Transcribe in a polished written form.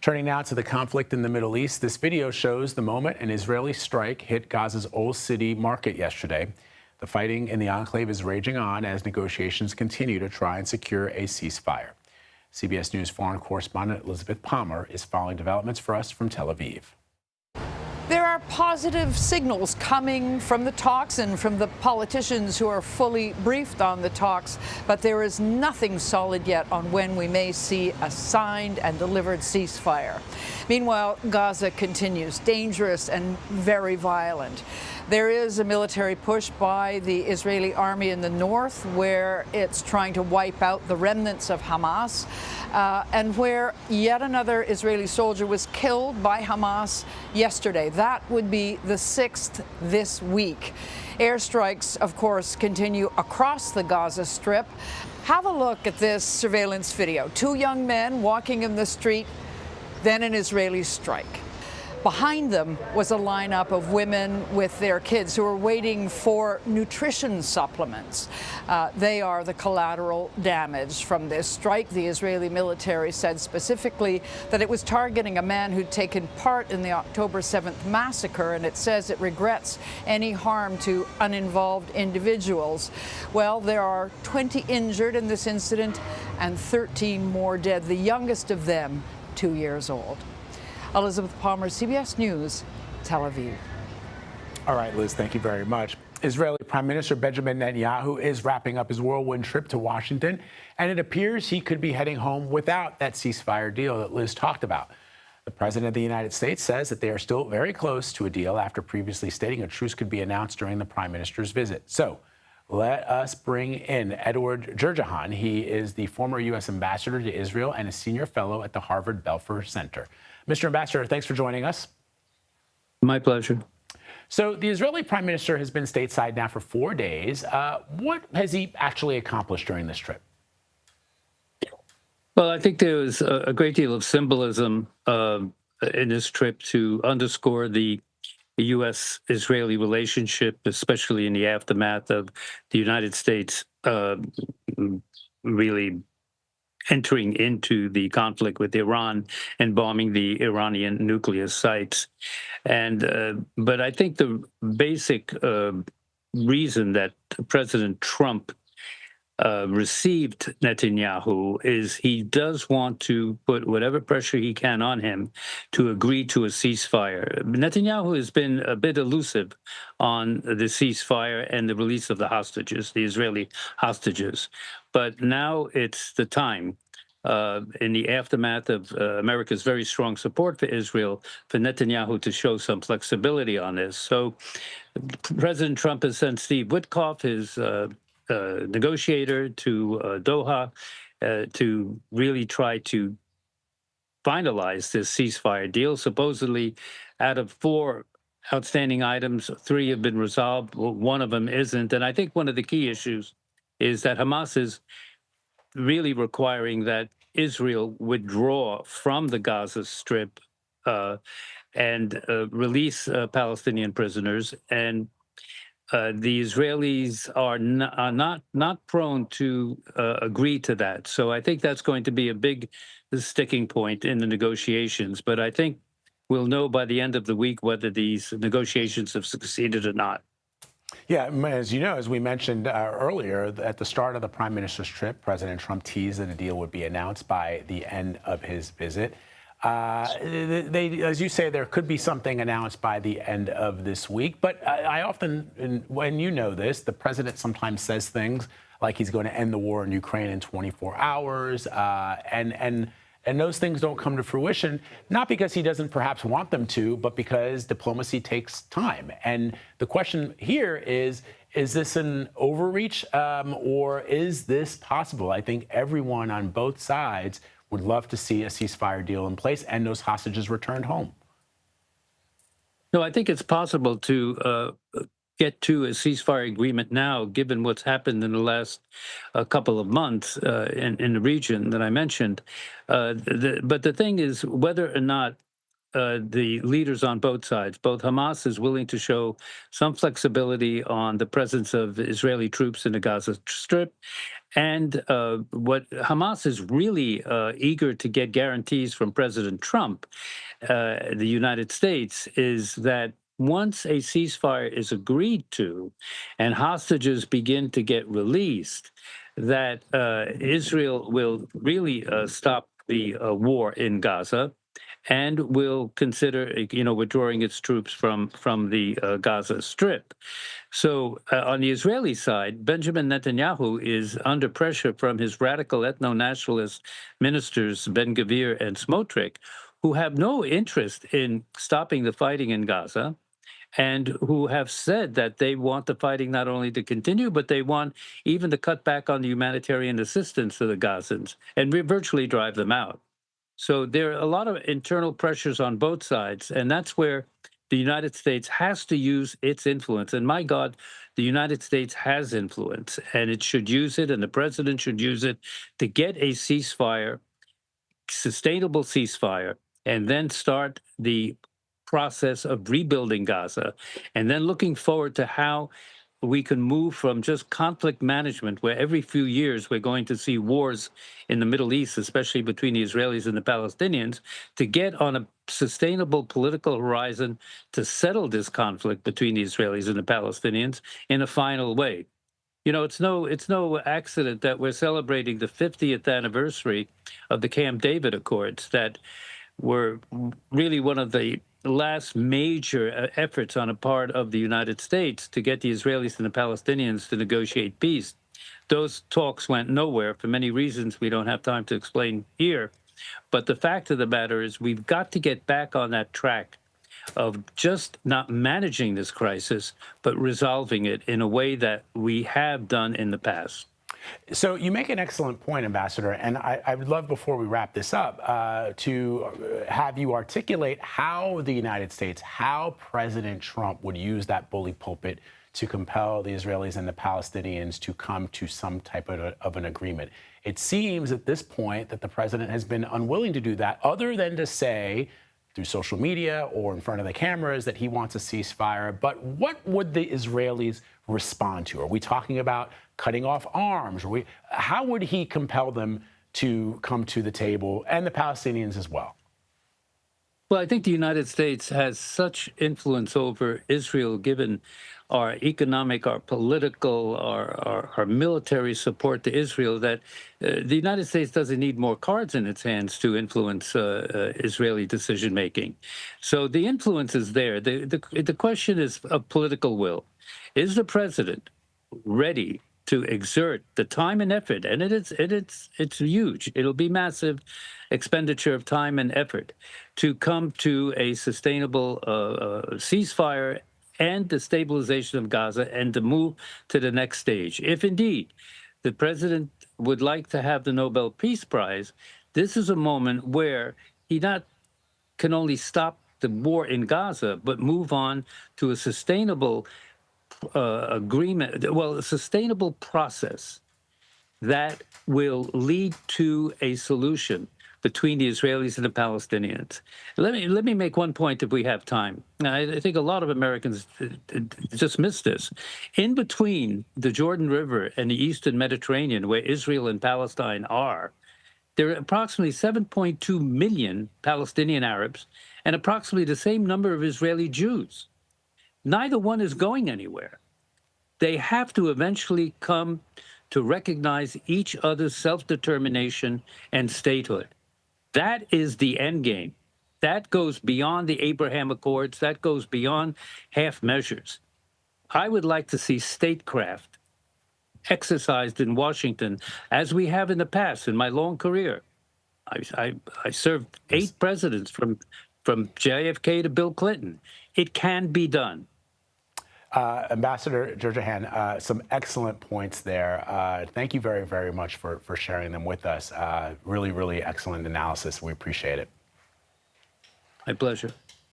Turning now to the conflict in the Middle East, this video shows the moment an Israeli strike hit Gaza's Old City market yesterday. The fighting in the enclave is raging on as negotiations continue to try and secure a ceasefire. CBS News foreign correspondent Elizabeth Palmer is following developments for us from Tel Aviv. There are positive signals coming from the talks and from the politicians who are fully briefed on the talks, but there is nothing solid yet on when we may see a signed and delivered ceasefire. Meanwhile, Gaza continues dangerous and very violent. There is a military push by the Israeli army in the north where it's trying to wipe out the remnants of Hamas, and where yet another Israeli soldier was killed by Hamas yesterday. That would be the 6th this week. Airstrikes, of course, continue across the Gaza Strip. Have a look at this surveillance video. Two young men walking in the street, then an Israeli strike. Behind them was a lineup of women with their kids who were waiting for nutrition supplements. They are the collateral damage from this strike. The Israeli military said specifically that it was targeting a man who'd taken part in the October 7th massacre, and it says it regrets any harm to uninvolved individuals. Well, there are 20 injured in this incident and 13 more dead, the youngest of them 2 years old. Elizabeth Palmer, CBS News, Tel Aviv. All right, Liz, thank you very much. Israeli Prime Minister Benjamin Netanyahu is wrapping up his whirlwind trip to Washington, and it appears he could be heading home without that ceasefire deal that Liz talked about. The President of the United States says that they are still very close to a deal after previously stating a truce could be announced during the Prime Minister's visit. So let us bring in Edward Djerejian. He is the former U.S. ambassador to Israel and a senior fellow at the Harvard Belfer Center. Mr. Ambassador, thanks for joining us. My pleasure. So the Israeli Prime Minister has been stateside now for 4 days. What has he actually accomplished during this trip? Well, I think there was a great deal of symbolism in this trip to underscore the U.S.-Israeli relationship, especially in the aftermath of the United States really entering into the conflict with Iran and bombing the Iranian nuclear sites. But I think the basic reason that President Trump received Netanyahu is he does want to put whatever pressure he can on him to agree to a ceasefire. Netanyahu has been a bit elusive on the ceasefire and the release of the hostages, the Israeli hostages. But now it's the time, in the aftermath of America's very strong support for Israel, for Netanyahu to show some flexibility on this. So President Trump has sent Steve Witkoff, his negotiator, to Doha to really try to finalize this ceasefire deal. Supposedly, out of 4 outstanding items, 3 have been resolved. One of them isn't. And I think one of the key issues is that Hamas is really requiring that Israel withdraw from the Gaza Strip and release Palestinian prisoners. And the Israelis are not prone to agree to that. So I think that's going to be a big sticking point in the negotiations. But I think we'll know by the end of the week whether these negotiations have succeeded or not. Yeah, as you know, as we mentioned earlier, at the start of the Prime Minister's trip, President Trump teased that a deal would be announced by the end of his visit. As you say, there could be something announced by the end of this week. But I often, when you know this, the president sometimes says things like he's going to end the war in Ukraine in 24 hours. And those things don't come to fruition, not because he doesn't perhaps want them to, but because diplomacy takes time. And the question here is this an overreach or is this possible? I think everyone on both sides would love to see a ceasefire deal in place and those hostages returned home. No, I think it's possible to get to a ceasefire agreement now, given what's happened in the last couple of months in the region that I mentioned. But the thing is, whether or not the leaders on both sides, both Hamas is willing to show some flexibility on the presence of Israeli troops in the Gaza Strip, And what Hamas is really eager to get guarantees from President Trump, the United States, is that once a ceasefire is agreed to and hostages begin to get released, that Israel will really stop the war in Gaza and will consider, withdrawing its troops from the Gaza Strip. So on the Israeli side, Benjamin Netanyahu is under pressure from his radical ethno-nationalist ministers, Ben-Gvir and Smotrich, who have no interest in stopping the fighting in Gaza and who have said that they want the fighting not only to continue, but they want even to cut back on the humanitarian assistance to the Gazans and virtually drive them out. So there are a lot of internal pressures on both sides, and that's where the United States has to use its influence. And my God, the United States has influence, and it should use it, and the president should use it to get a ceasefire, sustainable ceasefire, and then start the process of rebuilding Gaza, and then looking forward to how we can move from just conflict management, where every few years we're going to see wars in the Middle East, especially between the Israelis and the Palestinians, to get on a sustainable political horizon to settle this conflict between the Israelis and the Palestinians in a final way. You know, it's no accident that we're celebrating the 50th anniversary of the Camp David Accords that were really one of the last major efforts on a part of the United States to get the Israelis and the Palestinians to negotiate peace. Those talks went nowhere for many reasons we don't have time to explain here. But the fact of the matter is we've got to get back on that track of just not managing this crisis, but resolving it in a way that we have done in the past. So you make an excellent point, Ambassador, and I would love, before we wrap this up, to have you articulate how the United States, how President Trump would use that bully pulpit to compel the Israelis and the Palestinians to come to some type of an agreement. It seems at this point that the president has been unwilling to do that, other than to say through social media or in front of the cameras that he wants a ceasefire. But what would the Israelis respond to? Are we talking about cutting off arms? How would he compel them to come to the table, and the Palestinians as well? Well, I think the United States has such influence over Israel, given our economic, our political, our military support to Israel, that the United States doesn't need more cards in its hands to influence Israeli decision-making. So the influence is there. The question is of political will. Is the president ready to exert the time and effort, and it's huge. It'll be massive expenditure of time and effort to come to a sustainable ceasefire and the stabilization of Gaza, and to move to the next stage. If indeed the president would like to have the Nobel Peace Prize, this is a moment where he not can only stop the war in Gaza, but move on to a sustainable agreement, well, a sustainable process that will lead to a solution between the Israelis and the Palestinians. Let me make one point if we have time. I think a lot of Americans just miss this. In between the Jordan River and the Eastern Mediterranean, where Israel and Palestine are, there are approximately 7.2 million Palestinian Arabs and approximately the same number of Israeli Jews. Neither one is going anywhere. They have to eventually come to recognize each other's self-determination and statehood. That is the end game. That goes beyond the Abraham Accords. That goes beyond half measures. I would like to see statecraft exercised in Washington, as we have in the past in my long career. I served 8 presidents from JFK to Bill Clinton. It can be done. Ambassador Djerejian, some excellent points there. Thank you very, very much for sharing them with us. Really, really excellent analysis. We appreciate it. My pleasure.